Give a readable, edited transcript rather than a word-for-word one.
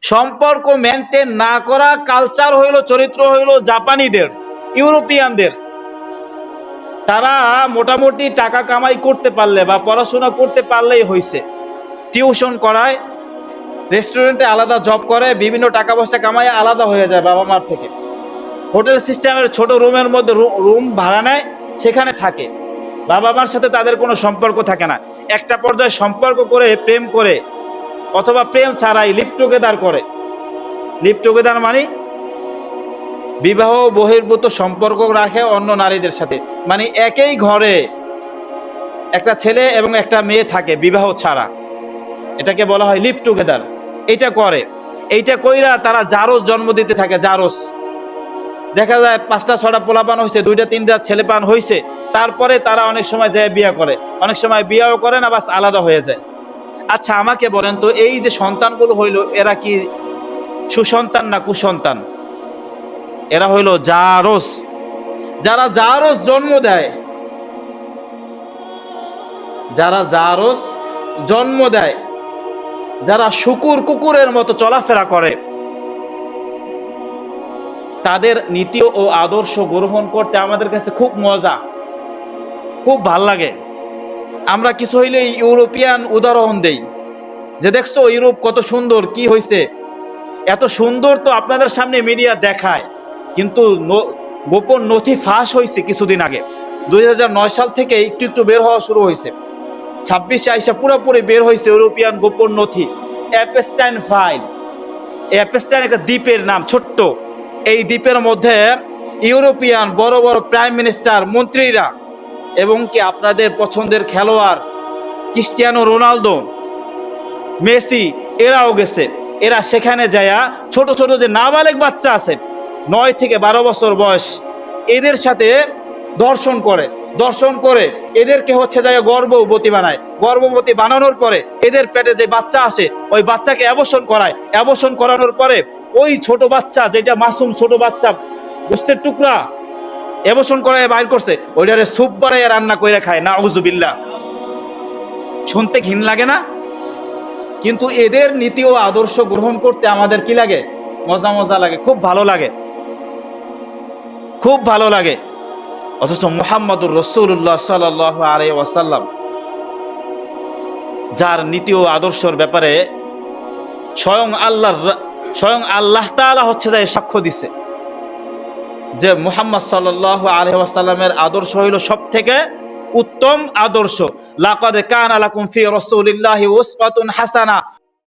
সম্পর্ক মেনটেন না করা কালচার হইল, চরিত্র হইল জাপানিদের, ইউরোপিয়ানদের। তারা মোটামুটি টাকা কামাই করতে পারলে বা পড়াশোনা করতে পারলেই হইছে। টিউশন করায়, রেস্টুরেন্টে আলাদা জব করে, বিভিন্ন টাকা পয়সা কামায় আলাদা হয়ে যায় বাবা মার থেকে। হোটেল সিস্টেমের ছোট রুমের মধ্যে রুম ভাড়া নেয়, সেখানে থাকে। বাবা মার সাথে তাদের কোনো সম্পর্ক থাকে না। একটা পর্যায়ে সম্পর্ক করে, প্রেম করে, অথবা প্রেম ছাড়াই লিভ টুগেদার করে। লিভ টুগেদার মানে বিবাহ বহির্ভূত সম্পর্ক রাখে অন্য নারীদের সাথে, মানে একই ঘরে একটা ছেলে এবং একটা মেয়ে থাকে বিবাহ ছাড়া, এটাকে বলা হয় লিভ টুগেদার। এইটা করে, এইটা কইরা তারা জারস জন্ম দিতে থাকে। জারস দেখা যায় 5টা 6টা পোলাপান হয়েছে, 2টা 3টা ছেলে পান হয়েছে, তারপরে তারা অনেক সময় যায় বিয়ে করে, অনেক সময় বিয়েও করে না, বাস আলাদা হয়ে যায়। আচ্ছা আমাকে বলেন তো, এই যে সন্তানগুলো হইল, এরা কি সুসন্তান না কুসন্তান? এরা হইল জারস। যারা জারস জন্ম দেয়, যারা জারস জন্ম দেয়, যারা শুকুর কুকুরের মতো চলাফেরা করে, তাদের নীতি ও আদর্শ গ্রহণ করতে আমাদের কাছে খুব মজা, খুব ভাল লাগে। আমরা কিছু হইলে ইউরোপিয়ান উদাহরণ দেই, যে দেখছো ইউরোপ কত সুন্দর, কি হয়েছে এত সুন্দর, তো আপনাদের সামনে মিডিয়া দেখায়, কিন্তু গোপন নথি ফাঁস হয়েছে কিছুদিন আগে। 2009 সাল থেকে একটু একটু বের হওয়া শুরু হয়েছে, 26-এ আইসা পুরোপুরি বের হয়েছে ইউরোপিয়ান গোপন নথি, অ্যাপস্টাইন ফাইল। অ্যাপস্টাইন একটা দ্বীপের নাম, ছোট্ট। এই দ্বীপের মধ্যে ইউরোপিয়ান বড় বড় প্রাইম মিনিস্টার, মন্ত্রীরা, এবং কি আপনাদের পছন্দের খেলোয়াড় ক্রিস্টিয়ানো রোনালদো, মেসি, এরাও গেছে। এরা সেখানে যায়া ছোট ছোট যে নাবালেগ বাচ্চা আছে, 9 থেকে 12 বছর বয়স, এদের সাথে দর্শন করে। দর্শন করে এদেরকে হচ্ছে যায় গর্ভবতী বানায়। গর্ভবতী বানানোর পরে এদের পেটে যে বাচ্চা আসে, ওই বাচ্চাকে অ্যাবর্শন করায়। অ্যাবর্শন করানোর পরে ওই ছোট বাচ্চা, যেটা মাসুম ছোট বাচ্চা, গোস্তের টুকরা অ্যাবর্শন করায় বাইর করছে, ওইটারে স্যুপ বানায় রান্না করে খায়। নাউজুবিল্লাহ। শুনতে ঘিন লাগে না? কিন্তু এদের নীতি ও আদর্শ গ্রহণ করতে আমাদের কি লাগে? মজা মজা লাগে, খুব ভালো লাগে, খুব ভালো লাগে। অথচ মুহাম্মদুর রাসূলুল্লাহ সাল্লাল্লাহু আলাইহি ওয়াসাল্লাম, যার নীতি ও আদর্শের ব্যাপারে স্বয়ং আল্লাহ তাআলা হচ্ছে যে সাক্ষ্য দিছে, যে মুহাম্মদ সাল্লাল্লাহু আলাইহি ওয়াসাল্লামের আদর্শ হইল সবথেকে উত্তম আদর্শ। লাকাদ কানা লাকুম ফি রাসূলিল্লাহি উসওয়াতুন হাসানাহ